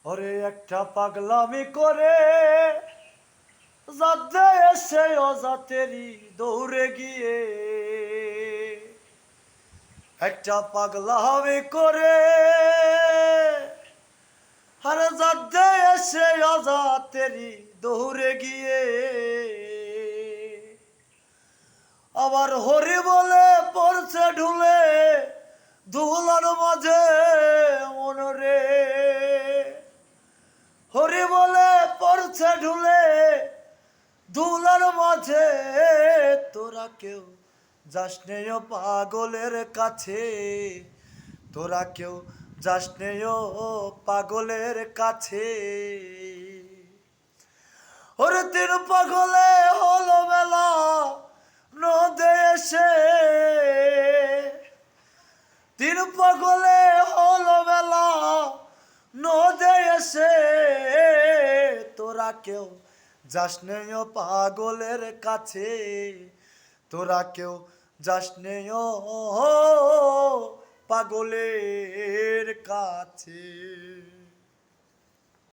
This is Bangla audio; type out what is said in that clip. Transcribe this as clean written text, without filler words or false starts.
ওরে একটা পাগলামি করে যাতে এসে অজাতেরই দৌড়ে গিয়ে একটা পাগলামি করে আরে যাতে এসে অজাতেরই দৌড়ে গিয়ে আবার হরি বলে পড়ছে ঢুলে ধুলার মাঝে মনরে হরি বলে পড়ছে ঢুলে ধুলার মাঝে তোরা কেউ যাস নেও পাগলের কাছে তোরা কেউ যাস নেও পাগলের কাছে ওরে তিন পাগলে হলো বেলা নদে এসে তিন পাগলে হলো বেলা নদে এসে তোরা কেউ যাস নেও পাগলের কাছে তোরা কেউ যাস নেও পাগলের কাছে।